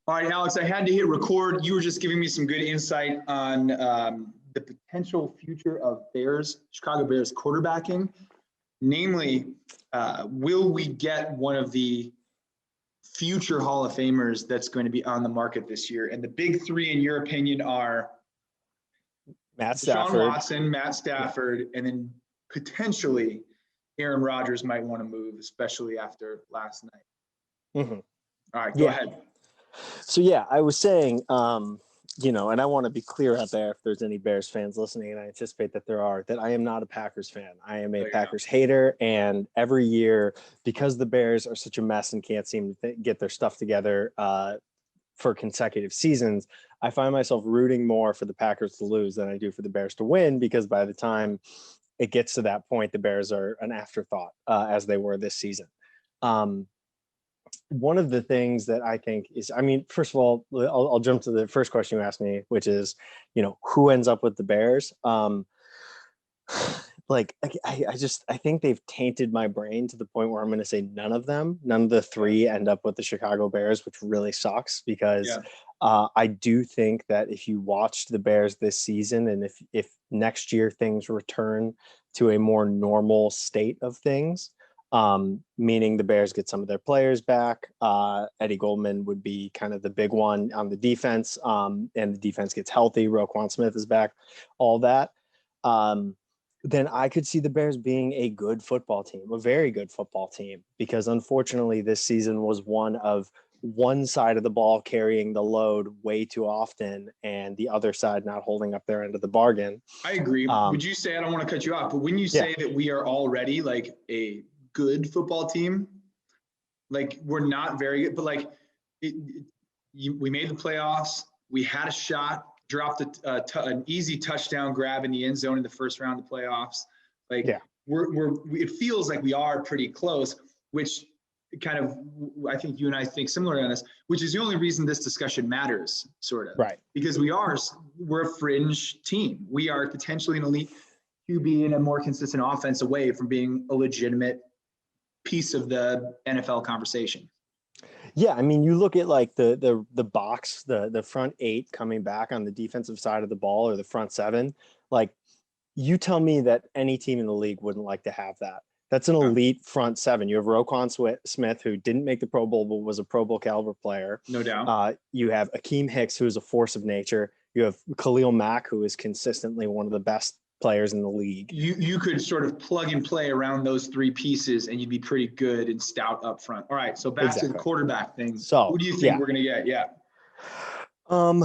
All right, Alex, I had to hit record. You were just giving me some good insight on the potential future of Chicago Bears quarterbacking. Namely, will we get one of the future Hall of Famers that's going to be on the market this year? And the big three, in your opinion, are Matt Stafford, Deshaun Watson, Matt Stafford, and then potentially Aaron Rodgers might want to move, especially after last night. Mm-hmm. All right, go ahead. So, I was saying, and I want to be clear out there if there's any Bears fans listening, and I anticipate that there are, that I am not a Packers fan. I am a Packers hater, and every year, because the Bears are such a mess and can't seem to get their stuff together for consecutive seasons, I find myself rooting more for the Packers to lose than I do for the Bears to win, because by the time it gets to that point, the Bears are an afterthought, as they were this season. One of the things that I think is, first of all, I'll jump to the first question you asked me, which is, who ends up with the Bears? I think they've tainted my brain to the point where I'm going to say none of the three end up with the Chicago Bears, which really sucks because I do think that if you watched the Bears this season, and if next year things return to a more normal state of things, meaning the Bears get some of their players back, Eddie Goldman would be kind of the big one on the defense, and the defense gets healthy, Roquan Smith is back, all that, then I could see the Bears being a good football team, a very good football team, because unfortunately this season was one of one side of the ball carrying the load way too often and the other side not holding up their end of the bargain. I agree. Would you say, I don't want to cut you off, but when you say that we are already like a good football team, like we're not very good, but like we made the playoffs, we had a shot, dropped an easy touchdown grab in the end zone in the first round of the playoffs. It feels like we are pretty close, which kind of, I think you and I think similar on this, which is the only reason this discussion matters, sort of. Right. Because we're a fringe team. We are potentially an elite QB and a more consistent offense away from being a legitimate piece of the NFL conversation. Yeah, you look at like the box, the front eight coming back on the defensive side of the ball, or the front seven. Like, you tell me that any team in the league wouldn't like to have that. That's an elite front seven. You have Roquan Smith, who didn't make the Pro Bowl, but was a Pro Bowl caliber player. No doubt. You have Akeem Hicks, who is a force of nature. You have Khalil Mack, who is consistently one of the best players in the league. You could sort of plug and play around those three pieces and you'd be pretty good and stout up front. All right, so back to the quarterback thing. So who do you think we're going to get? Yeah. Who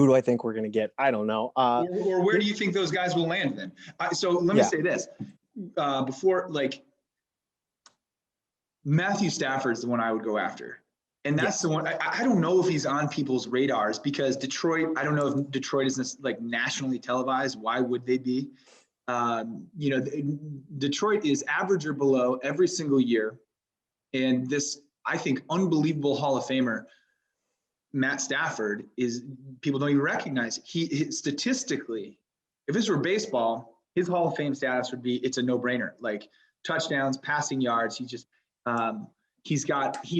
do I think we're going to get? I don't know. Or where do you think those guys will land then? So let me say this. Before, like, Matthew Stafford's the one I would go after. And that's the one. I don't know if he's on people's radars, because Detroit, I don't know if Detroit is like nationally televised. Why would they be? Detroit is average or below every single year. And this, I think, unbelievable Hall of Famer, Matt Stafford, is, people don't even recognize it. He statistically, if this were baseball, his Hall of Fame status would be, it's a no-brainer. Like touchdowns, passing yards, he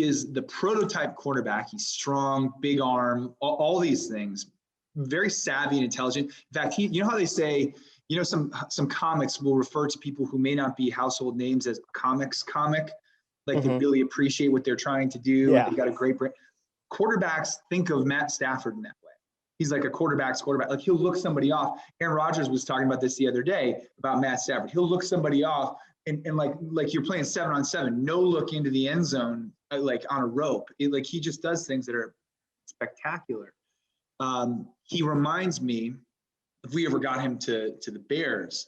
is the prototype quarterback. He's strong, big arm, all these things, very savvy and intelligent. In fact, how they say, some comics will refer to people who may not be household names as comic, like they really appreciate what they're trying to do. Yeah. They've got a great brain. Quarterbacks think of Matt Stafford in that way. He's like a quarterback's quarterback. Like, he'll look somebody off. Aaron Rodgers was talking about this the other day about Matt Stafford. He'll look somebody off and like you're playing 7-on-7, no look into the end zone, like on a rope. He just does things that are spectacular. He reminds me, if we ever got him to the Bears,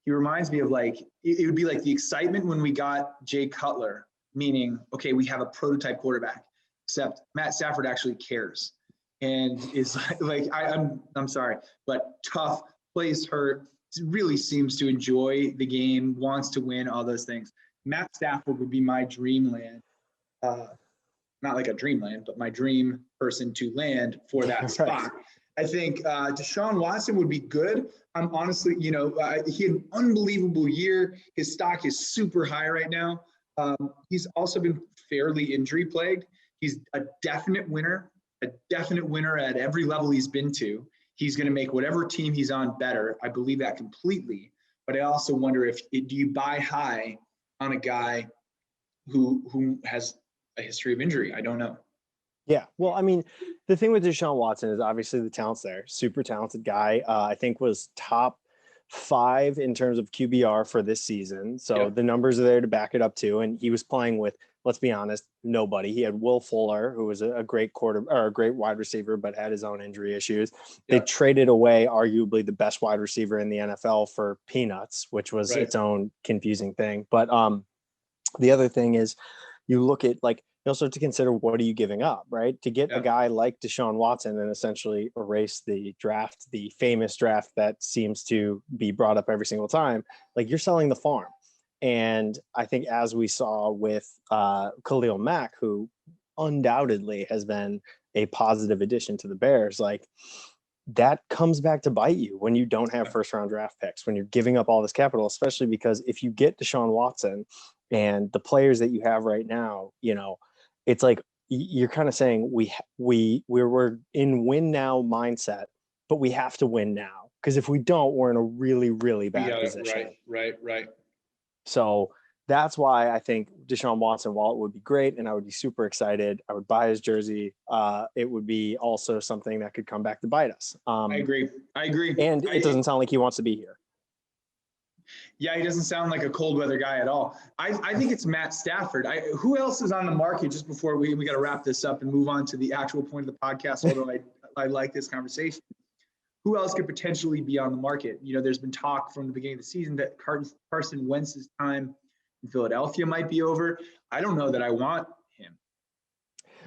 he reminds me of like, it would be like the excitement when we got Jay Cutler, meaning, okay, we have a prototype quarterback, except Matt Stafford actually cares and is like, I'm sorry, but tough, plays hurt, really seems to enjoy the game, wants to win, all those things. Matt Stafford would be my dreamland. Not like a dreamland, but my dream person to land for that spot. I think Deshaun Watson would be good. I'm honestly, he had an unbelievable year. His stock is super high right now. He's also been fairly injury plagued. He's a definite winner at every level he's been to. He's going to make whatever team he's on better. I believe that completely. But I also wonder do you buy high on a guy who has a history of injury? I don't know. Yeah. Well, I mean, the thing with Deshaun Watson is obviously the talent's there. Super talented guy. I think was top 5 in terms of QBR for this season. So the numbers are there to back it up too. And he was playing with, let's be honest, nobody. He had Will Fuller, who was a great a great wide receiver, but had his own injury issues. They traded away arguably the best wide receiver in the NFL for peanuts, which was its own confusing thing. But the other thing is, you look at, like, you also have to consider, what are you giving up, right? To get a guy like Deshaun Watson and essentially erase the draft, the famous draft that seems to be brought up every single time, like, you're selling the farm. And I think, as we saw with Khalil Mack, who undoubtedly has been a positive addition to the Bears, like, that comes back to bite you when you don't have first round draft picks, when you're giving up all this capital, especially because if you get Deshaun Watson and the players that you have right now, you know, it's like you're kind of saying we're in win now mindset, but we have to win now, because if we don't, we're in a really, really bad position. Right. So that's why I think Deshaun Watson, while it would be great and I would be super excited, I would buy his jersey, it would be also something that could come back to bite us. I agree. And it doesn't sound like he wants to be here. Yeah, he doesn't sound like a cold weather guy at all. I think it's Matt Stafford. Who else is on the market, just before we got to wrap this up and move on to the actual point of the podcast, although I like this conversation. Who else could potentially be on the market? You know, there's been talk from the beginning of the season that Carson Wentz's time in Philadelphia might be over. I don't know that I want him.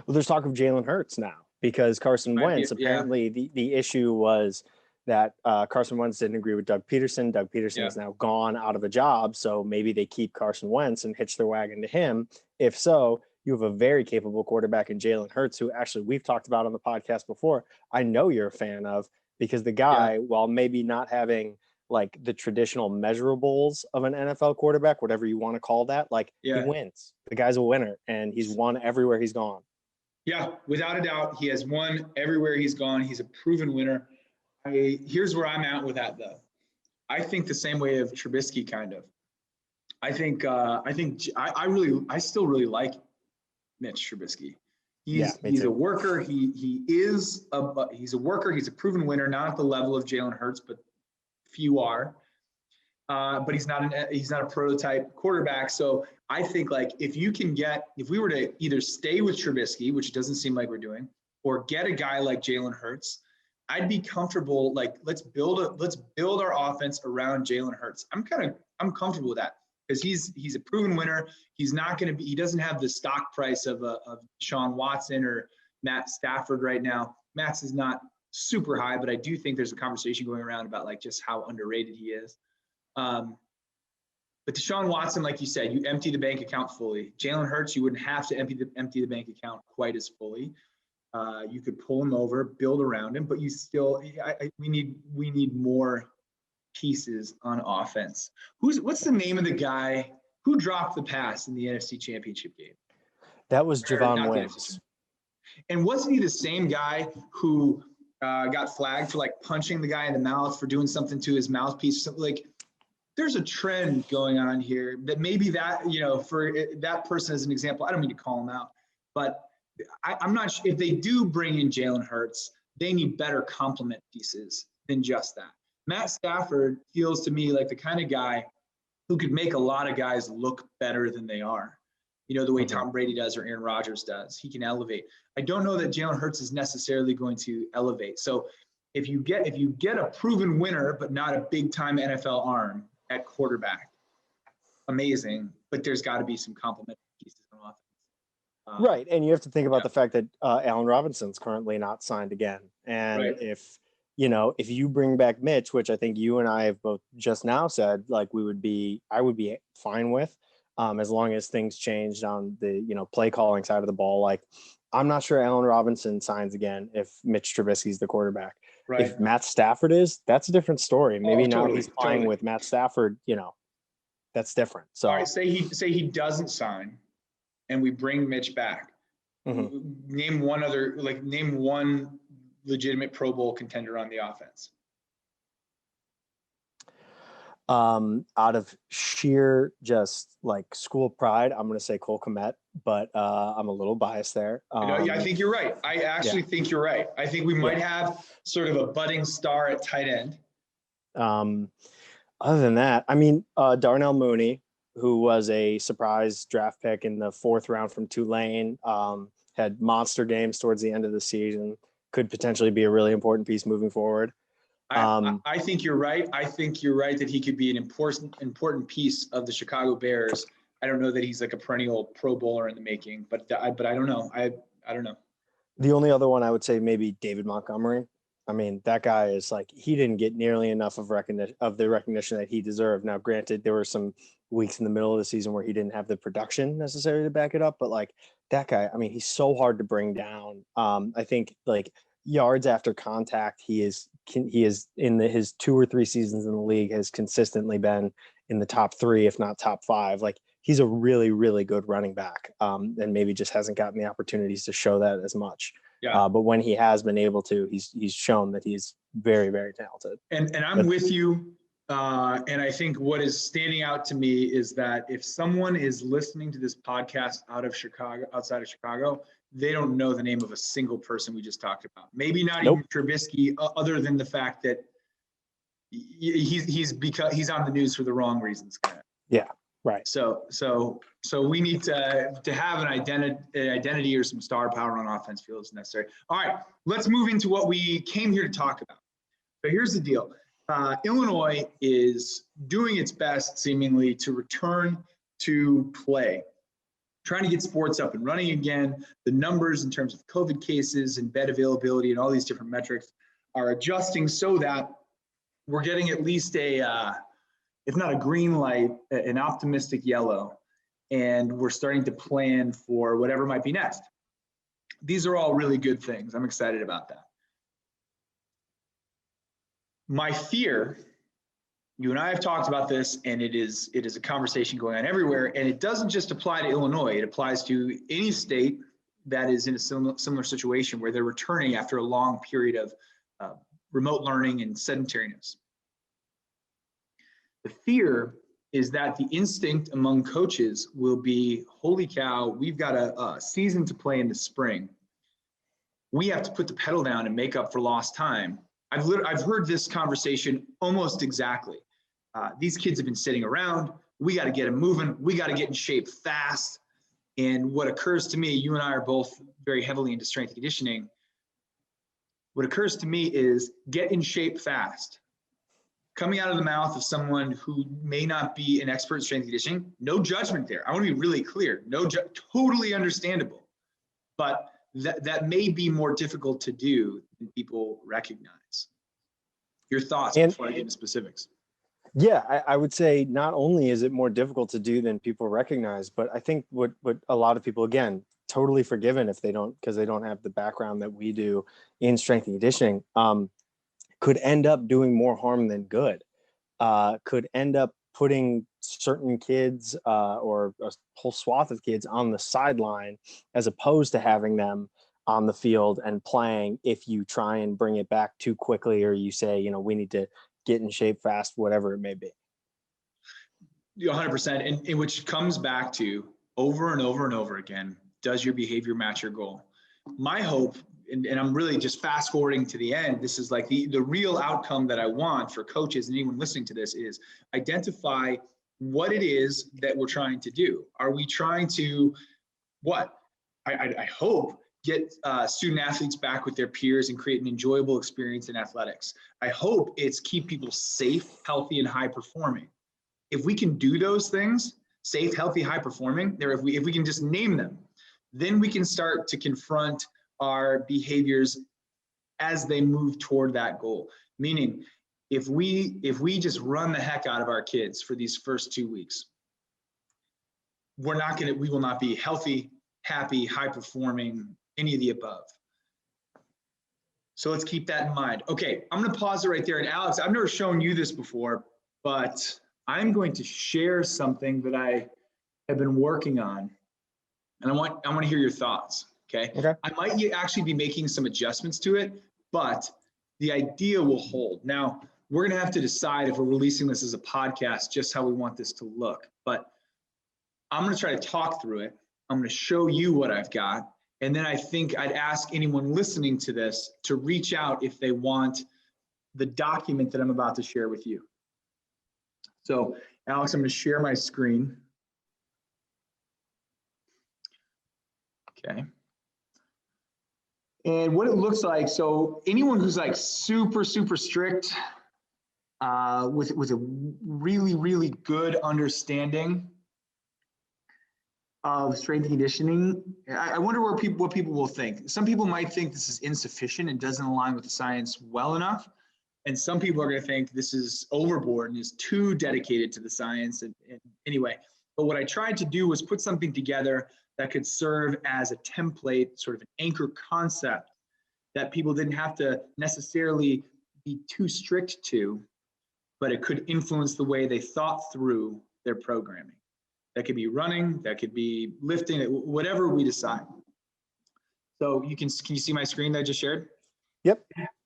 Well, there's talk of Jalen Hurts now, because Carson Wentz, apparently the issue was that Carson Wentz didn't agree with Doug Peterson. Doug Peterson is now gone, out of a job. So maybe they keep Carson Wentz and hitch their wagon to him. If so, you have a very capable quarterback in Jalen Hurts, who actually we've talked about on the podcast before. I know you're a fan of, because the guy, while maybe not having like the traditional measurables of an NFL quarterback, whatever you want to call that, like, he wins. The guy's a winner, and he's won everywhere he's gone. Yeah, without a doubt, he has won everywhere he's gone. He's a proven winner. Here's where I'm at with that, though. I think the same way of Trubisky, kind of. I still really like Mitch Trubisky. He's a worker. He's a worker. He's a proven winner, not at the level of Jalen Hurts, but few are. But he's not a prototype quarterback. So I think, like, if we were to either stay with Trubisky, which doesn't seem like we're doing, or get a guy like Jalen Hurts, I'd be comfortable. Like, let's build our offense around Jalen Hurts. I'm comfortable with that, because he's a proven winner. He doesn't have the stock price of Deshaun Watson or Matt Stafford right now. Matt's is not super high, but I do think there's a conversation going around about, like, just how underrated he is. But Deshaun Watson, like you said, you empty the bank account fully. Jalen Hurts, you wouldn't have to empty the bank account quite as fully. You could pull him over, build around him, but you still, we need more pieces on offense. What's the name of the guy who dropped the pass in the NFC Championship game? That was Javon Wims. And wasn't he the same guy who got flagged for, like, punching the guy in the mouth for doing something to his mouthpiece? Something like, there's a trend going on here that maybe that, for that person as an example, I don't mean to call him out, but I'm not sure if they do bring in Jalen Hurts, they need better complement pieces than just that. Matt Stafford feels to me like the kind of guy who could make a lot of guys look better than they are. The way Tom Brady does or Aaron Rodgers does. He can elevate. I don't know that Jalen Hurts is necessarily going to elevate. So if you get a proven winner but not a big-time NFL arm at quarterback, amazing, but there's got to be some complementary pieces on offense. Right, and you have to think about the fact that Allen Robinson's currently not signed again. And if you bring back Mitch, which I think you and I have both just now said, like, I would be fine with, as long as things changed on the, play calling side of the ball. Like, I'm not sure Allen Robinson signs again if Mitch Trubisky's the quarterback. Right. If Matt Stafford is, that's a different story. Maybe now he's playing with Matt Stafford, that's different. So all right, say he doesn't sign and we bring Mitch back. Name one legitimate Pro Bowl contender on the offense. Out of sheer just like school pride, I'm going to say Cole Kmet, but I'm a little biased there. I think you're right. I actually think you're right. I think we might have sort of a budding star at tight end. Other than that, I mean, Darnell Mooney, who was a surprise draft pick in the 4th round from Tulane, had monster games towards the end of the season, could potentially be a really important piece moving forward. I think you're right. I think you're right that he could be an important piece of the Chicago Bears. I don't know that he's like a perennial Pro Bowler in the making, but I don't know. I don't know. The only other one I would say maybe David Montgomery. I mean, that guy is like, he didn't get nearly enough of the recognition that he deserved. Now, granted, there were some weeks in the middle of the season where he didn't have the production necessary to back it up, but like that guy, I mean, he's so hard to bring down. I think like yards after contact, he is in his 2 or 3 seasons in the league has consistently been in the top 3, if not top 5. Like he's a really, really good running back, and maybe just hasn't gotten the opportunities to show that as much. Yeah. But when he has been able to, he's shown that he's very, very talented. And I'm with you. And I think what is standing out to me is that if someone is listening to this podcast outside of Chicago, they don't know the name of a single person we just talked about. Maybe not even Trubisky, other than the fact that he's on the news for the wrong reasons. Yeah, right. So we need to have an identity or some star power on offense field is necessary. All right, let's move into what we came here to talk about. So here's the deal. Illinois is doing its best, seemingly, to return to play, trying to get sports up and running again. The numbers in terms of COVID cases and bed availability and all these different metrics are adjusting so that we're getting at least if not a green light, an optimistic yellow, and we're starting to plan for whatever might be next. These are all really good things. I'm excited about that. My fear, you and I have talked about this, and it is a conversation going on everywhere, and it doesn't just apply to Illinois. It applies to any state that is in a similar situation where they're returning after a long period of remote learning and sedentariness. The fear is that the instinct among coaches will be, holy cow, we've got a season to play in the spring. We have to put the pedal down and make up for lost time. I've heard this conversation almost exactly. These kids have been sitting around. We got to get them moving. We got to get in shape fast. And what occurs to me, you and I are both very heavily into strength and conditioning. What occurs to me is get in shape fast. Coming out of the mouth of someone who may not be an expert in strength and conditioning, no judgment there. I want to be really clear. Totally understandable. But that may be more difficult to do than people recognize. Your thoughts before I get into specifics. Yeah, I would say not only is it more difficult to do than people recognize, but I think what a lot of people, again, totally forgiven if they don't, because they don't have the background that we do in strength and conditioning, could end up doing more harm than good, could end up putting certain kids or a whole swath of kids on the sideline as opposed to having them on the field and playing if you try and bring it back too quickly, or you say, we need to get in shape fast, whatever it may be. 100%. And which comes back to over and over and over again, does your behavior match your goal? My hope, and I'm really just fast forwarding to the end, this is like the real outcome that I want for coaches and anyone listening to this is identify what it is that we're trying to do. Are we trying to, I hope, get student athletes back with their peers and create an enjoyable experience in athletics. I hope it's keep people safe, healthy, and high performing. If we can do those things, safe, healthy, high performing, if we can just name them, then we can start to confront our behaviors as they move toward that goal. Meaning, if we just run the heck out of our kids for these first 2 weeks, we will not be healthy, happy, high performing, any of the above. So let's keep that in mind. Okay, I'm going to pause it right there. And Alex, I've never shown you this before, but I'm going to share something that I have been working on, and I want to hear your thoughts. Okay. Okay. I might actually be making some adjustments to it, but the idea will hold. Now, we're going to have to decide if we're releasing this as a podcast, just how we want this to look. But I'm going to try to talk through it. I'm going to show you what I've got. And then I think I'd ask anyone listening to this to reach out if they want the document that I'm about to share with you. So, Alex, I'm going to share my screen. Okay. And what it looks like, so anyone who's like super, super strict with a really, really good understanding of strength and conditioning, I wonder what people will think. Some people might think this is insufficient and doesn't align with the science well enough. And some people are going to think this is overboard and is too dedicated to the science. And anyway, but what I tried to do was put something together that could serve as a template, sort of an anchor concept that people didn't have to necessarily be too strict to, but it could influence the way they thought through their programming. That could be running, that could be lifting, whatever we decide. So can you see my screen that I just shared? Yep.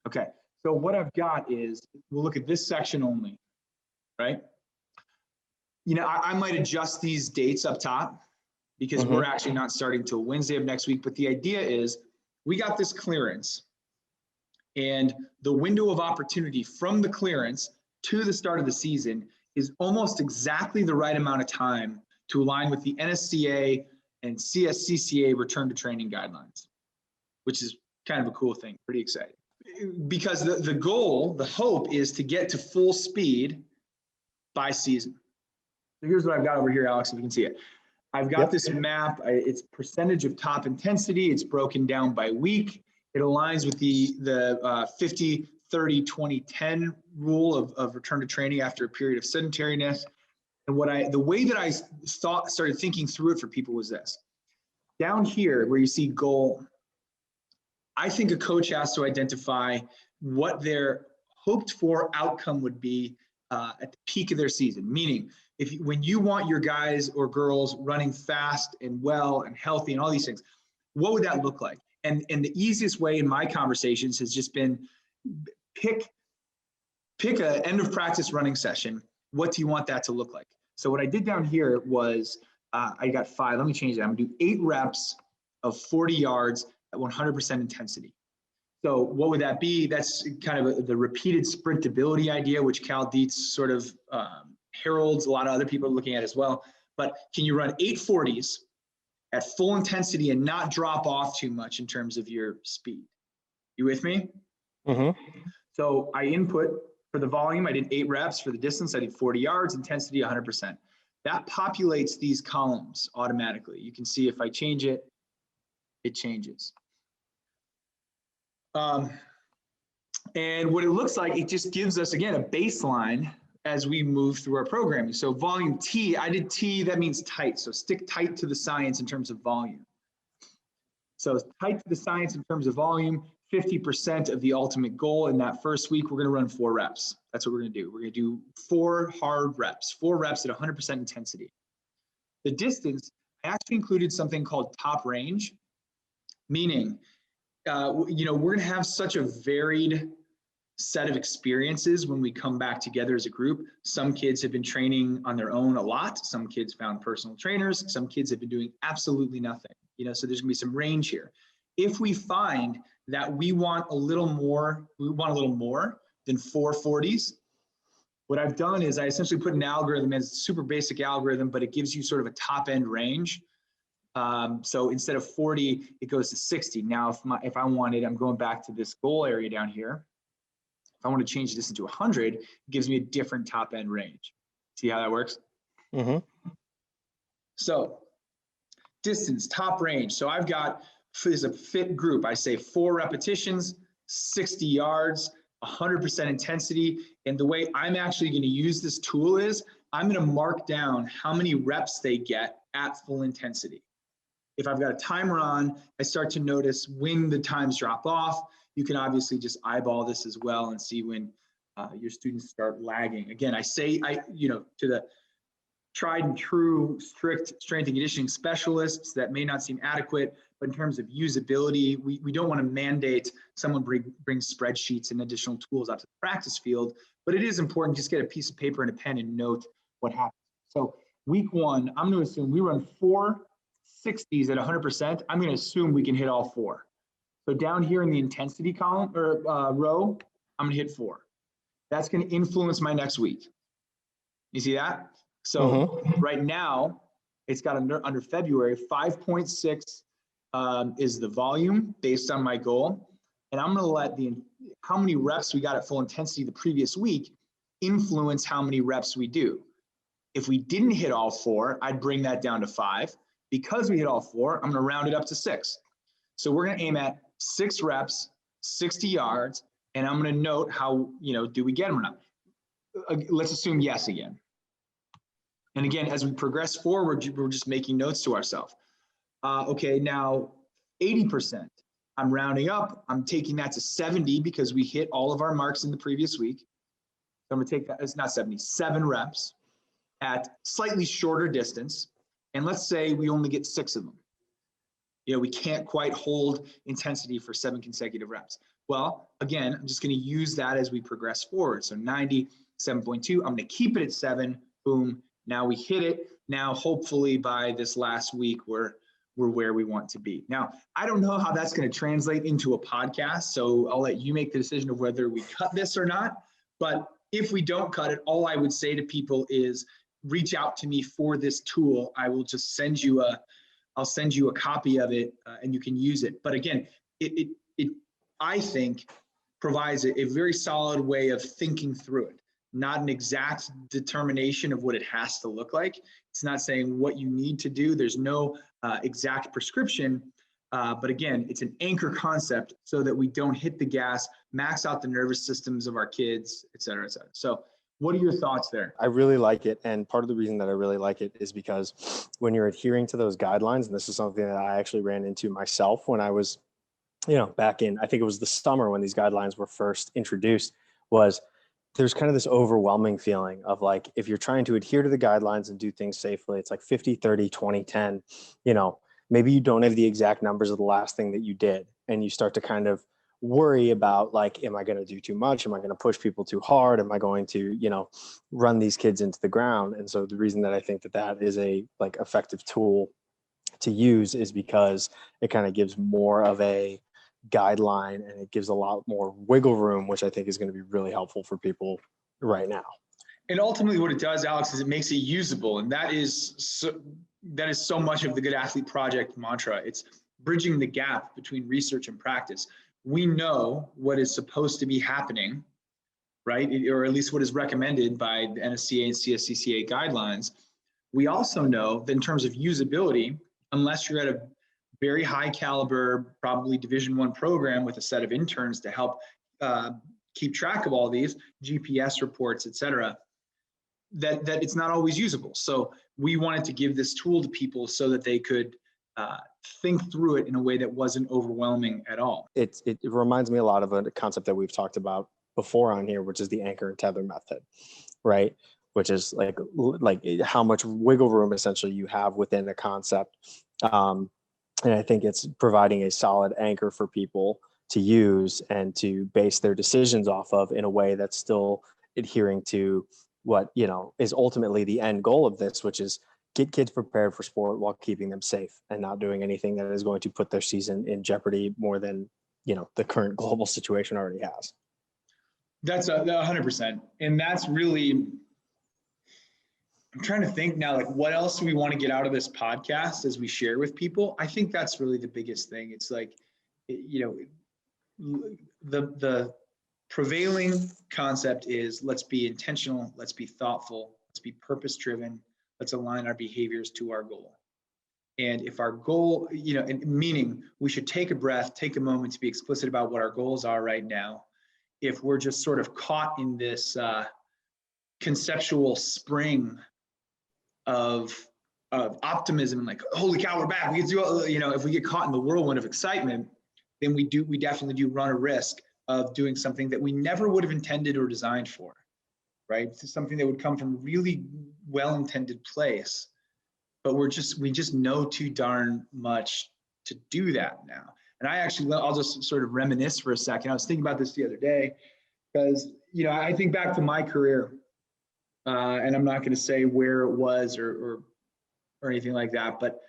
Okay. So what I've got is, we'll look at this section only, right? You know, I might adjust these dates up top because we're actually not starting till Wednesday of next week. But the idea is we got this clearance, and the window of opportunity from the clearance to the start of the season is almost exactly the right amount of time to align with the NSCA and CSCCA return to training guidelines, which is kind of a cool thing, pretty exciting. Because the goal, the hope is to get to full speed by season. So here's what I've got over here, Alex, if you can see it. I've got this map. It's percentage of top intensity. It's broken down by week. It aligns with the 50, 30, 20, 10 rule of return to training after a period of sedentariness. And the way that I started thinking through it for people was this. Down here where you see goal, I think a coach has to identify what their hoped for outcome would be at the peak of their season. Meaning, when you want your guys or girls running fast and well and healthy and all these things, what would that look like? And the easiest way in my conversations has just been pick an end of practice running session. What do you want that to look like? So what I did down here was I got 5. Let me change that. I'm gonna do 8 reps of 40 yards at 100% intensity. So what would that be? That's kind of the repeated sprintability idea, which Cal Dietz sort of heralds. A lot of other people are looking at as well. But can you run 8 40s at full intensity and not drop off too much in terms of your speed? You with me? So I input for the volume, I did 8 reps. For the distance, I did 40 yards, intensity 100%. That populates these columns automatically. You can see if I change it, it changes. And what it looks like, it just gives us, again, a baseline as we move through our programming. So volume T, I did T, that means tight. So stick tight to the science in terms of volume. So tight to the science in terms of volume, 50% of the ultimate goal in that first week, we're gonna run 4 reps. That's what we're gonna do. We're gonna do 4 hard reps, 4 reps at 100% intensity. The distance, I actually included something called top range, meaning, you know, we're gonna have such a varied set of experiences when we come back together as a group. Some kids have been training on their own a lot. Some kids found personal trainers. Some kids have been doing absolutely nothing. You know, so there's gonna be some range here. If we find that we want a little more than 4 40s, what I've done is I essentially put an algorithm in, it's a super basic algorithm, but it gives you sort of a top end range. So instead of 40, it goes to 60. Now, if I wanted, I'm going back to this goal area down here. If I want to change this into 100, it gives me a different top end range. See how that works? So distance, top range. So I've got, as a fit group, I say 4 repetitions, 60 yards, 100% intensity. And the way I'm actually going to use this tool is I'm going to mark down how many reps they get at full intensity. If I've got a timer on, I start to notice when the times drop off. You can obviously just eyeball this as well and see when your students start lagging. Again, I say, you know, to tried and true strict strength and conditioning specialists that may not seem adequate, but in terms of usability, we don't want to mandate someone bring spreadsheets and additional tools out to the practice field, but it is important to just get a piece of paper and a pen and note what happens. So week one, I'm going to assume we run 4 60s at 100%. I'm going to assume we can hit all 4. So down here in the intensity column or row, I'm going to hit 4. That's going to influence my next week. You see that? So right now, it's got under February, 5.6 is the volume based on my goal. And I'm going to let how many reps we got at full intensity the previous week influence how many reps we do. If we didn't hit all 4, I'd bring that down to 5. Because we hit all 4, I'm going to round it up to 6. So we're going to aim at 6 reps, 60 yards, and I'm going to note how, do we get them or not? Let's assume yes again. And again, as we progress forward, we're just making notes to ourselves. Okay, now 80%. I'm rounding up. I'm taking that to 70 because we hit all of our marks in the previous week. So I'm going to take that, it's not 70, 7 reps at slightly shorter distance. And let's say we only get 6 of them. We can't quite hold intensity for 7 consecutive reps. Well, again, I'm just going to use that as we progress forward. So 97.2, I'm going to keep it at 7. Boom. Now we hit it. Now, hopefully by this last week, we're where we want to be. Now, I don't know how that's going to translate into a podcast, so I'll let you make the decision of whether we cut this or not. But if we don't cut it, all I would say to people is reach out to me for this tool. I will just send you I'll send you a copy of it and you can use it. But again, it I think provides a very solid way of thinking through it. Not an exact determination of what it has to look like. It's not saying what you need to do. There's no exact prescription, but again, it's an anchor concept so that we don't hit the gas, max out the nervous systems of our kids, et cetera, et cetera. So what are your thoughts there? I really like it. And part of the reason that I really like it is because when you're adhering to those guidelines, and this is something that I actually ran into myself when I was, back in, I think it was the summer when these guidelines were first introduced, was there's kind of this overwhelming feeling of like, if you're trying to adhere to the guidelines and do things safely, it's like 50, 30, 20, 10, maybe you don't have the exact numbers of the last thing that you did. And you start to kind of worry about like, am I going to do too much? Am I going to push people too hard? Am I going to, run these kids into the ground? And so the reason that I think that is a like effective tool to use is because it kind of gives more of a guideline and it gives a lot more wiggle room, which I think is going to be really helpful for people right now. And ultimately what it does, Alex, is it makes it usable. And that is so much of the Good Athlete Project mantra. It's bridging the gap between research and practice. We know what is supposed to be happening, right? Or at least what is recommended by the NSCA and CSCCA guidelines. We also know that in terms of usability, unless you're at a very high caliber, probably Division I program with a set of interns to help keep track of all these GPS reports, et cetera, that it's not always usable. So we wanted to give this tool to people so that they could think through it in a way that wasn't overwhelming at all. It reminds me a lot of a concept that we've talked about before on here, which is the anchor and tether method, right? Which is like how much wiggle room essentially you have within a concept. And I think it's providing a solid anchor for people to use and to base their decisions off of in a way that's still adhering to what, is ultimately the end goal of this, which is get kids prepared for sport while keeping them safe and not doing anything that is going to put their season in jeopardy more than, the current global situation already has. That's 100%. And that's really, I'm trying to think now, like what else do we want to get out of this podcast as we share with people? I think that's really the biggest thing. It's like, the prevailing concept is let's be intentional, let's be thoughtful, let's be purpose-driven, let's align our behaviors to our goal. And if our goal, meaning we should take a breath, take a moment to be explicit about what our goals are right now. If we're just sort of caught in this conceptual spring of optimism and like, holy cow, we're back. We can do, if we get caught in the whirlwind of excitement, then we definitely do run a risk of doing something that we never would have intended or designed for. right? It's something that would come from a really well-intended place, but we just know too darn much to do that now. And I'll just sort of reminisce for a second. I was thinking about this the other day because, I think back to my career, and I'm not going to say where it was or anything like that, but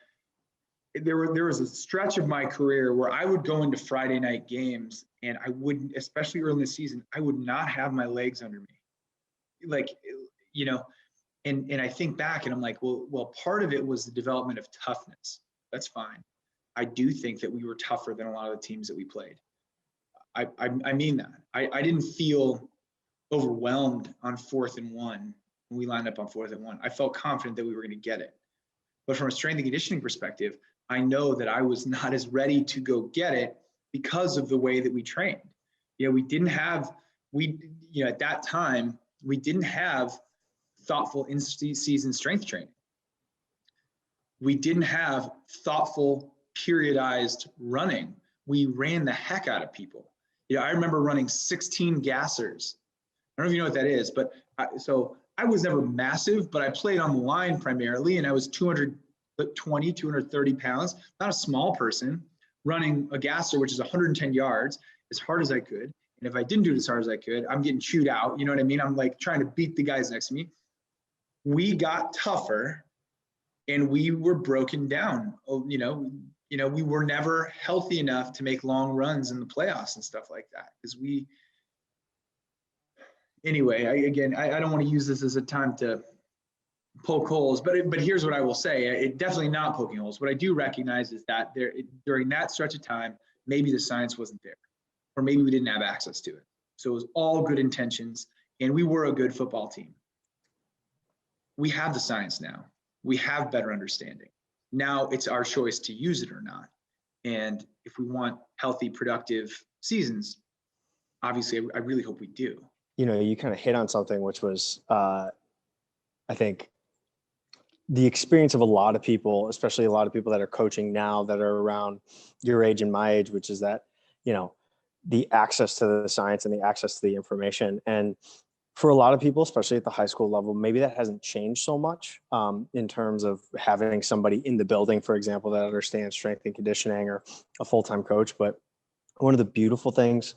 there was a stretch of my career where I would go into Friday night games and I wouldn't, especially early in the season, I would not have my legs under me. Like, and I think back and I'm like, well, part of it was the development of toughness. That's fine. I do think that we were tougher than a lot of the teams that we played. I mean that. I didn't feel overwhelmed on 4th and 1 when we lined up on 4th and 1. I felt confident that we were going to get it. But from a strength and conditioning perspective, I know that I was not as ready to go get it because of the way that we trained. We didn't have, at that time, we didn't have thoughtful in-season strength training. We didn't have thoughtful periodized running. We ran the heck out of people. I remember running 16 gassers. I don't know if you know what that is, but so I was never massive, but I played on the line primarily, and I was 220, 230 pounds, not a small person, running a gasser, which is 110 yards, as hard as I could. And if I didn't do it as hard as I could, I'm getting chewed out. You know what I mean? I'm like trying to beat the guys next to me. We got tougher and we were broken down. We were never healthy enough to make long runs in the playoffs and stuff like that. Because I don't want to use this as a time to poke holes, but here's what I will say. It definitely not poking holes. What I do recognize is that during that stretch of time, maybe the science wasn't there, or maybe we didn't have access to it. So it was all good intentions, and we were a good football team. We have the science now. We have better understanding. Now it's our choice to use it or not. And if we want healthy, productive seasons, obviously, I really hope we do. You kind of hit on something, which was, I think, the experience of a lot of people, especially a lot of people that are coaching now that are around your age and my age, which is that, the access to the science and the access to the information. And for a lot of people, especially at the high school level, maybe that hasn't changed so much in terms of having somebody in the building, for example, that understands strength and conditioning, or a full-time coach. But one of the beautiful things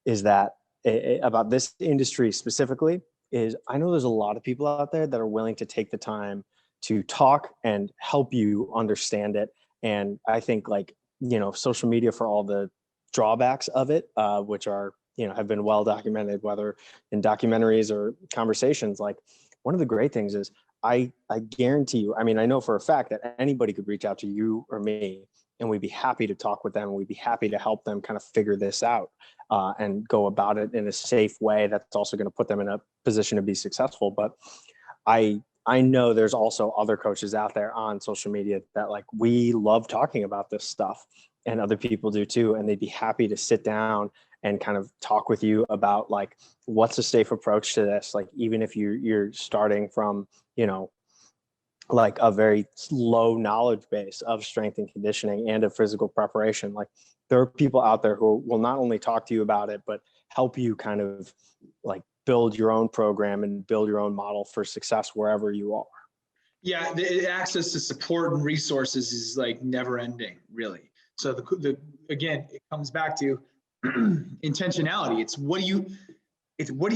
is that about this industry specifically is I know there's a lot of people out there that are willing to take the time to talk and help you understand it. And I think social media, for all the drawbacks of it, which are, have been well documented, whether in documentaries or conversations, one of the great things is I guarantee you, I know for a fact that anybody could reach out to you or me, and we'd be happy to talk with them. We'd be happy to help them kind of figure this out and go about it in a safe way that's also going to put them in a position to be successful. But I know there's also other coaches out there on social media that we love talking about this stuff, and other people do too. And they'd be happy to sit down and kind of talk with you about what's a safe approach to this. Even if you're starting from, a very low knowledge base of strength and conditioning and of physical preparation, there are people out there who will not only talk to you about it, but help you kind of build your own program and build your own model for success wherever you are. Yeah, the access to support and resources is never ending, really. So again, it comes back to intentionality. It's what do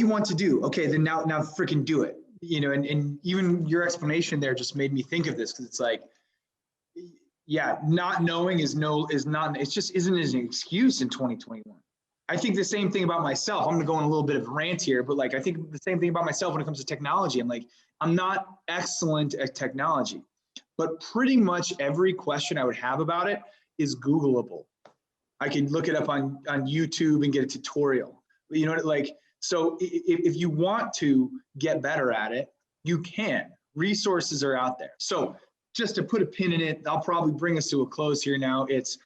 you want to do? Okay, then now freaking do it. And even your explanation there just made me think of this, because it's not knowing is not, it just isn't an excuse in 2021. I think the same thing about myself. I'm going to go on a little bit of a rant here, but I think the same thing about myself when it comes to technology. I'm not excellent at technology, but pretty much every question I would have about it is Googleable. I can look it up on YouTube and get a tutorial. So if you want to get better at it, you can. Resources are out there. So just to put a pin in it, I'll probably bring us to a close here now. It's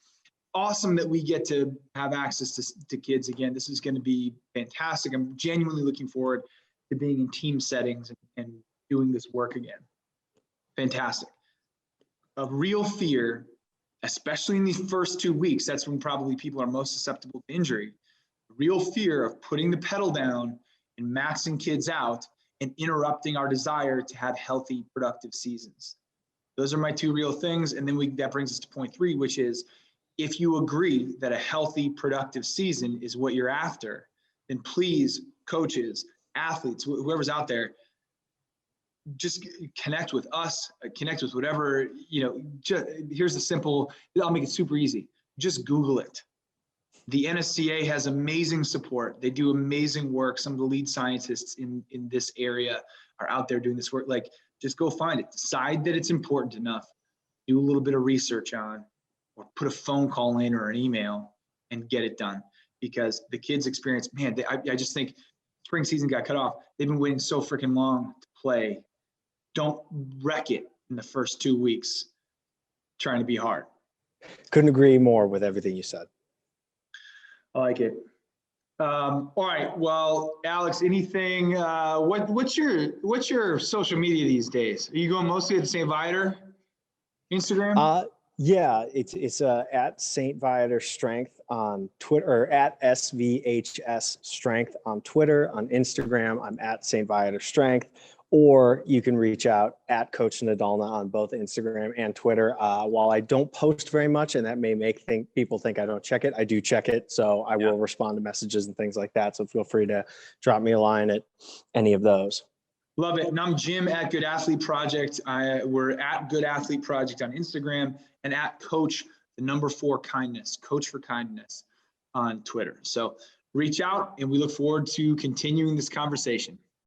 awesome that we get to have access to kids again. This is going to be fantastic. I'm genuinely looking forward to being in team settings and doing this work again. Fantastic. A real fear, especially in these first 2 weeks, that's when probably people are most susceptible to injury. Real fear of putting the pedal down and maxing kids out and interrupting our desire to have healthy, productive seasons. Those are my two real things. And then that brings us to point 3, which is, if you agree that a healthy, productive season is what you're after, then please, coaches, athletes, whoever's out there, just connect with us, connect with whatever, here's the simple, I'll make it super easy. Just Google it. The NSCA has amazing support. They do amazing work. Some of the lead scientists in this area are out there doing this work. Like, just go find it. Decide that it's important enough. Do a little bit of research on, or put a phone call in or an email and get it done. Because the kids experience, man, I just think spring season got cut off. They've been waiting so freaking long to play. Don't wreck it in the first 2 weeks trying to be hard. Couldn't agree more with everything you said. I like it. All right. Well, Alex, anything, what's your social media these days? Are you going mostly at St. Viator Instagram? Yeah, it's at St. Viator Strength on Twitter, or at SVHS Strength on Twitter. On Instagram, I'm at St. Viator Strength, or you can reach out at Coach Nadalna on both Instagram and Twitter. While I don't post very much, and that may make people think I don't check it, I do check it. So I will respond to messages and things like that. So feel free to drop me a line at any of those. Love it. And I'm Jim at Good Athlete Project. We're at Good Athlete Project on Instagram, and at Coach, the number 4 kindness, Coach for Kindness on Twitter. So reach out, and we look forward to continuing this conversation.